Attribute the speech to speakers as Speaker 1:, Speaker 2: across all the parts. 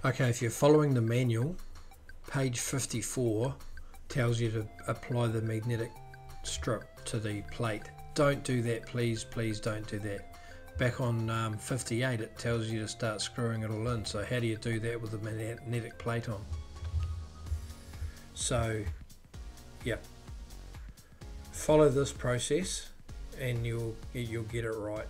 Speaker 1: Okay, if you're following the manual, page 54 tells you to apply the magnetic strip to the plate. Don't do that, please don't do that. Back on 58 it tells you to start screwing it all in. So how do you do that with the magnetic plate on? So yeah, follow this process and you'll get it right.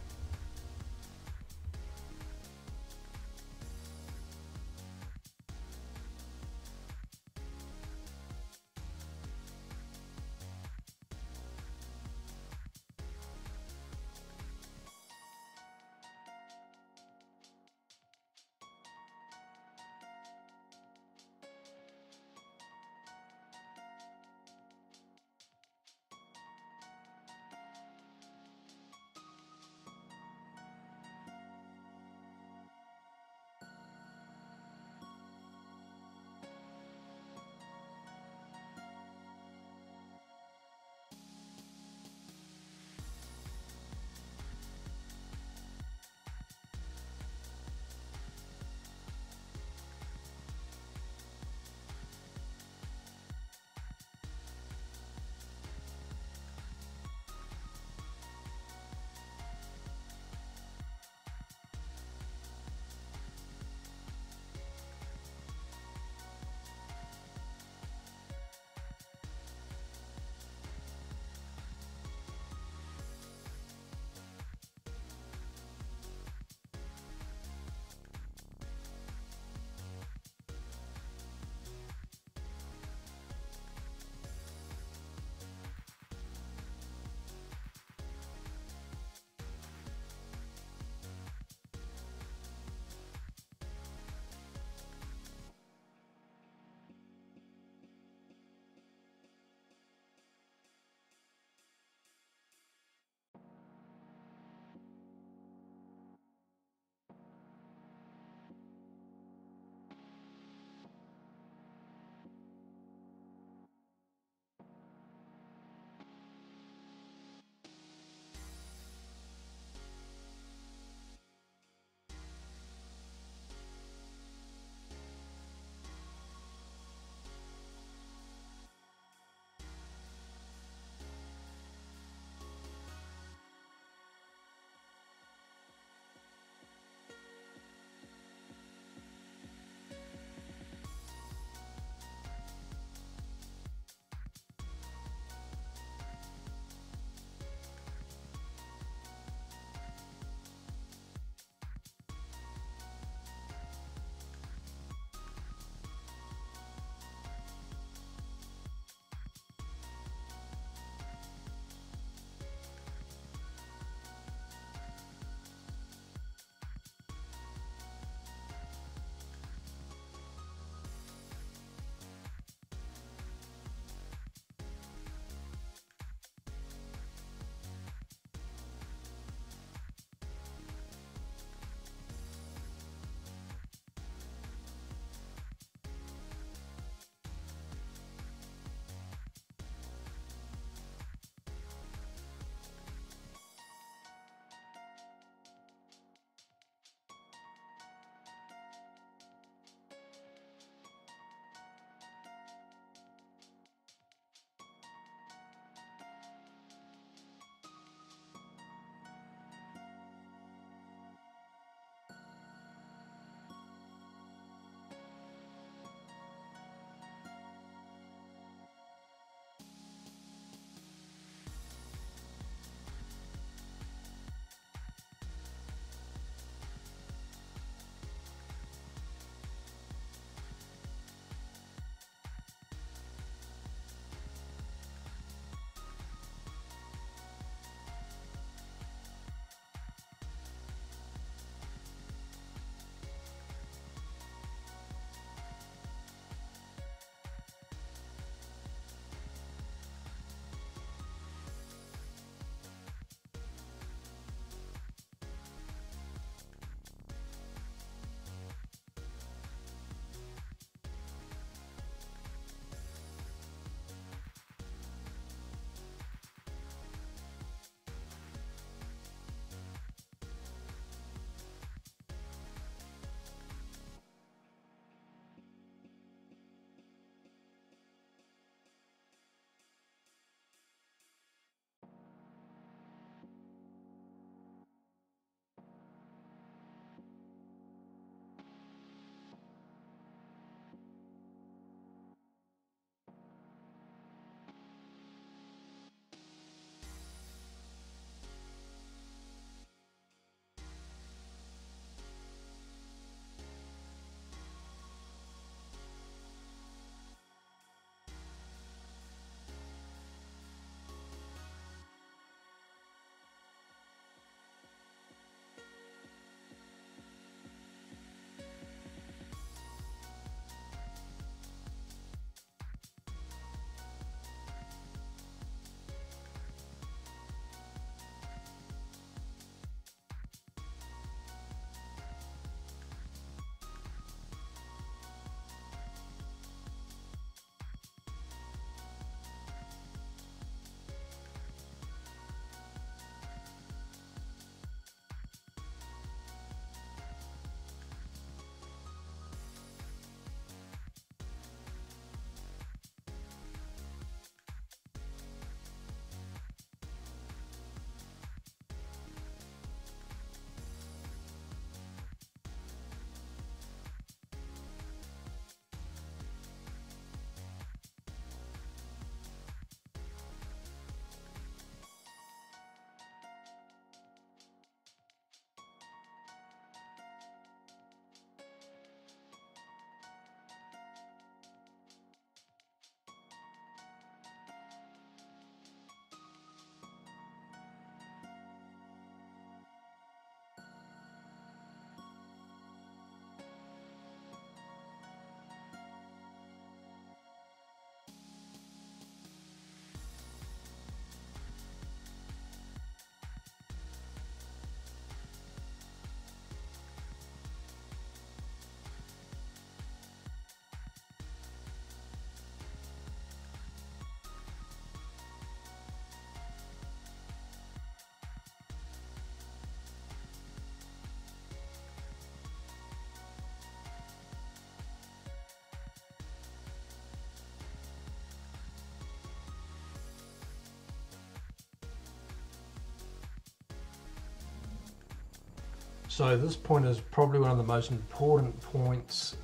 Speaker 1: So this point is probably one of the most important points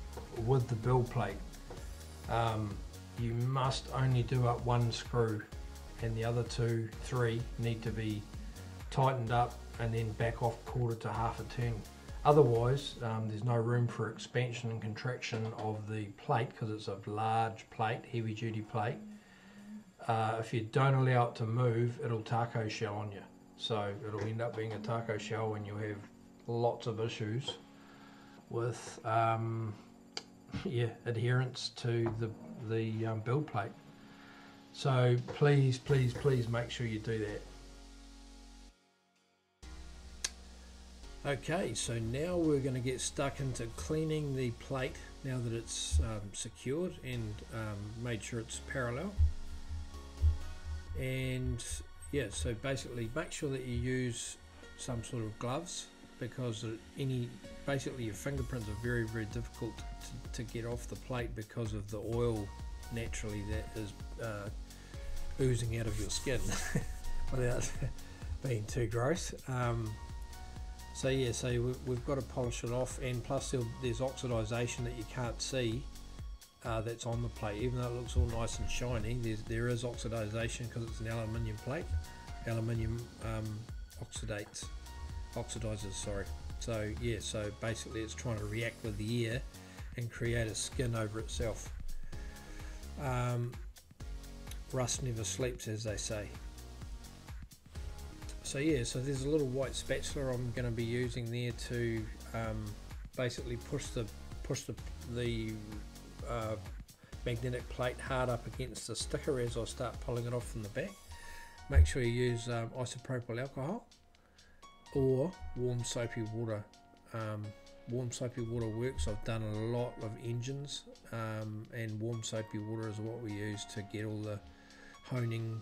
Speaker 1: with the build plate. You must only do up one screw, and the other three need to be tightened up and then back off quarter to half a turn. Otherwise, there's no room for expansion and contraction of the plate because it's a large plate, heavy duty plate. If you don't allow it to move, it'll taco shell on you. So it'll end up being a taco shell and you'll have lots of issues with adherence to the build plate. So please make sure you do that. Okay, so now we're going to get stuck into cleaning the plate now that it's secured and made sure it's parallel. And yeah, so basically make sure that you use some sort of gloves, because basically your fingerprints are very difficult to get off the plate because of the oil naturally that is oozing out of your skin without being too gross. So yeah, so we've got to polish it off, and plus there's oxidization that you can't see that's on the plate. Even though it looks all nice and shiny, there is oxidization because it's an aluminium plate. Aluminium oxidizes, sorry. So yeah, so basically it's trying to react with the air and create a skin over itself. Rust never sleeps, as they say. So yeah, so there's a little white spatula I'm going to be using there to basically push the magnetic plate hard up against the sticker as I start pulling it off from the back. Make sure you use isopropyl alcohol or warm soapy water. Warm soapy water works. I've done a lot of engines, and warm soapy water is what we use to get all the honing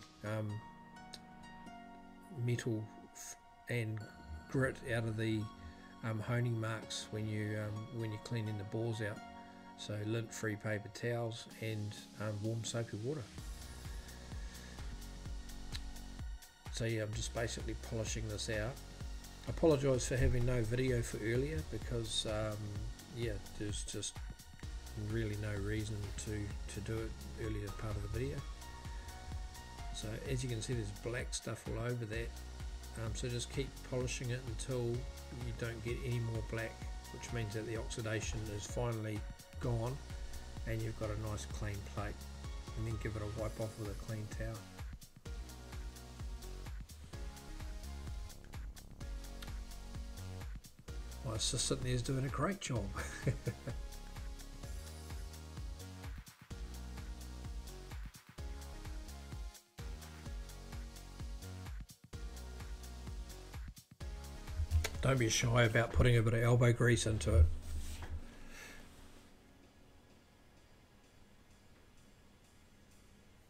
Speaker 1: metal and grit out of the honing marks when you're cleaning the bores out. So lint-free paper towels and warm soapy water. So yeah, I'm just basically polishing this out. I apologise for having no video for earlier because yeah, there's just really no reason to do it earlier part of the video. So as you can see, there's black stuff all over that. So just keep polishing it until you don't get any more black, which means that the oxidation is finally gone and you've got a nice clean plate. And then give it a wipe off with a clean towel. My assistant there is doing a great job. Don't be shy about putting a bit of elbow grease into it.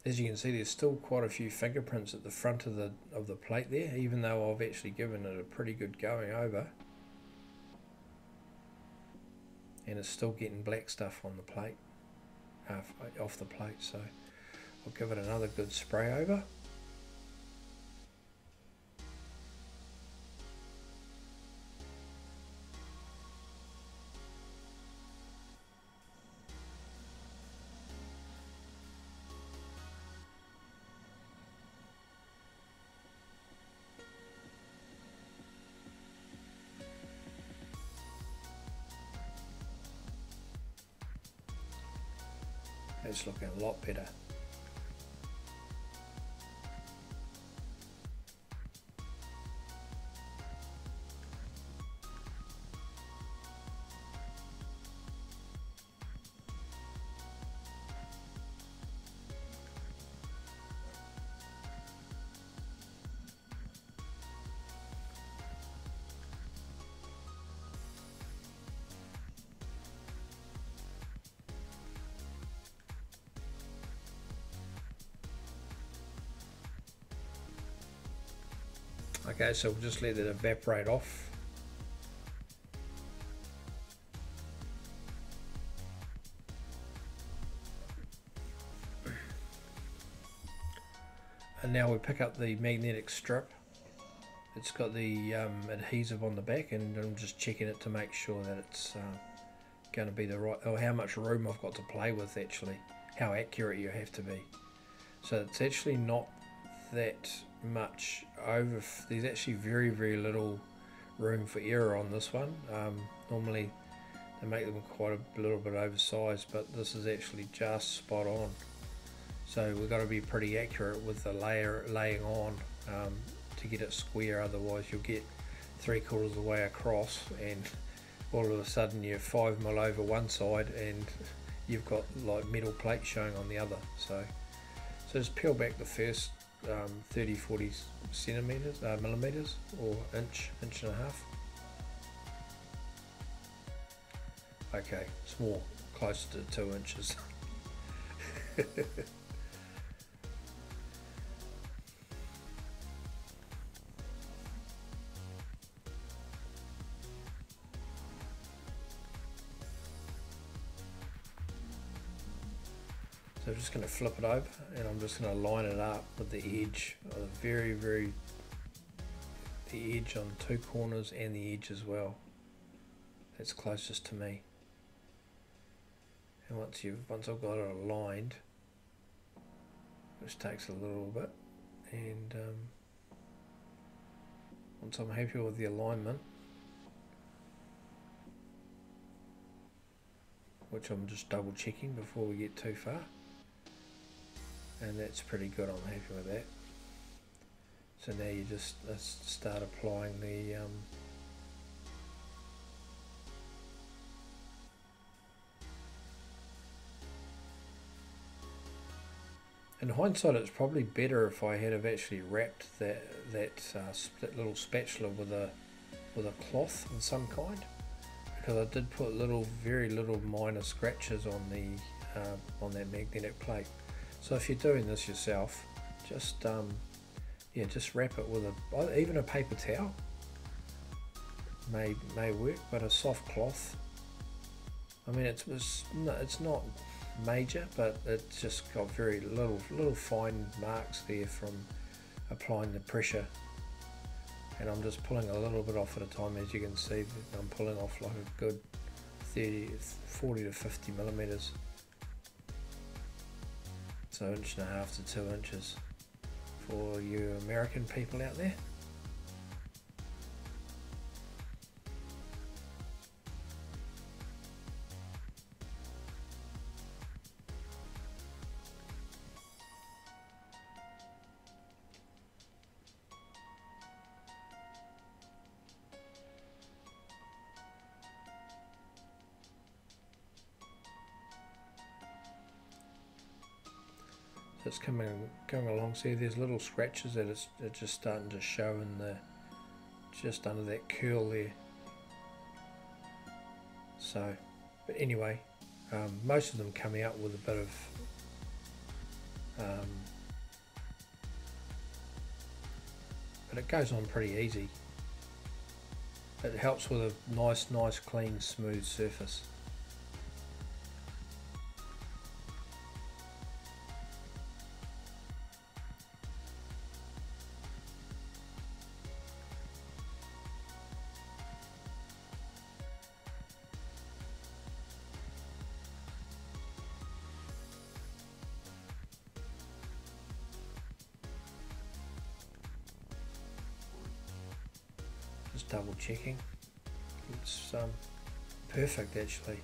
Speaker 1: As you can see, there's still quite a few fingerprints at the front of the plate there, even though I've actually given it a pretty good going over. And it's still getting black stuff on the plate, off the plate, so I'll give it another good spray over. It's looking a lot better. Okay, so we'll just let it evaporate off. And now we pick up the magnetic strip it's got the adhesive on the back, and I'm just checking it to make sure that it's going to be the right, or how much room I've got to play with, actually how accurate you have to be. So it's actually not that much over, there's actually very little room for error on this one. Normally they make them quite a little bit oversized, but this is actually just spot on. So we've got to be pretty accurate with the laying on to get it square, otherwise you'll get 3/4 of the way across and all of a sudden you're 5mm over one side and you've got like metal plate showing on the other. So just peel back the first 30-40 centimeters, millimeters, or inch and a half. Okay, it's more close to 2 inches. So I'm just going to flip it over, and I'm just going to line it up with the edge, the edge on 2 corners and the edge as well. That's closest to me. And once I've got it aligned, which takes a little bit, and once I'm happy with the alignment, which I'm just double checking before we get too far, and that's pretty good, I'm happy with that. So now you just start applying the in hindsight, it's probably better if I had have actually wrapped that little spatula with a cloth of some kind, because I did put very little minor scratches on that magnetic plate. So if you're doing this yourself, just just wrap it with even a paper towel may work, but a soft cloth. I mean, it's not major, but it's just got very little fine marks there from applying the pressure, and I'm just pulling a little bit off at a time. As you can see, I'm pulling off like a good 40 to 50 millimeters, so 1.5 to 2 inches for you American people out there. It's going along. See, there's little scratches that it's just starting to show in just under that curl there. So, but anyway, most of them come out with a bit of, but it goes on pretty easy. It helps with a nice, clean, smooth surface. Just double checking. It's perfect actually.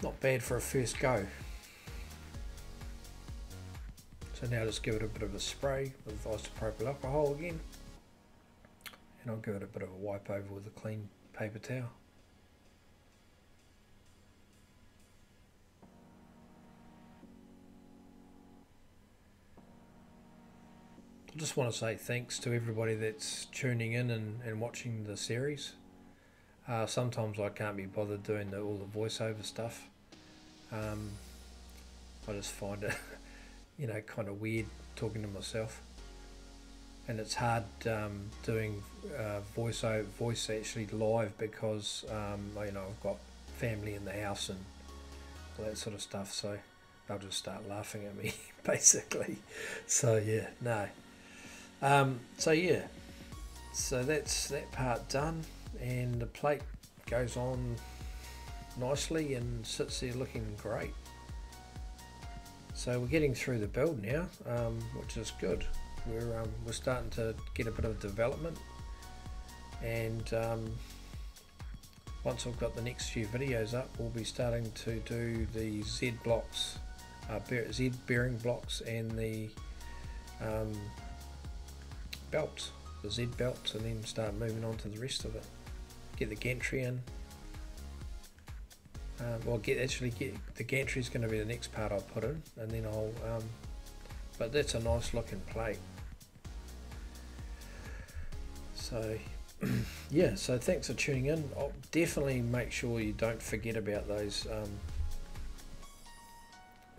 Speaker 1: Not bad for a first go. So now just give it a bit of a spray with isopropyl alcohol again, and I'll give it a bit of a wipe over with a clean paper towel. I just want to say thanks to everybody that's tuning in and watching the series. Sometimes I can't be bothered doing all the voiceover stuff. I just find it kind of weird talking to myself, and it's hard doing voice actually live, because I've got family in the house and all that sort of stuff, so they'll just start laughing at me basically. So yeah, no. So yeah, so that's that part done, and the plate goes on nicely and sits there looking great. So we're getting through the build now, which is good. We're starting to get a bit of development, and once I've got the next few videos up, we'll be starting to do the Z blocks, Z bearing blocks, and the belts, the Z belts, and then start moving on to the rest of it. Get the gantry in. Get the gantry is going to be the next part I'll put in, and then I'll but that's a nice looking plate. So yeah, so thanks for tuning in. I'll definitely make sure you don't forget about those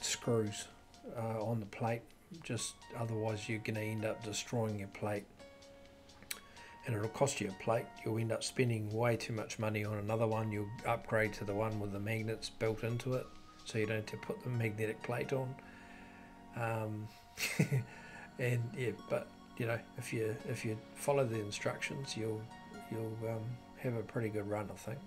Speaker 1: screws on the plate, just otherwise you're going to end up destroying your plate, and it'll cost you a plate. You'll end up spending way too much money on another one. You'll upgrade to the one with the magnets built into it, so you don't have to put the magnetic plate on. And yeah, but you know, if you follow the instructions, you'll have a pretty good run, I think.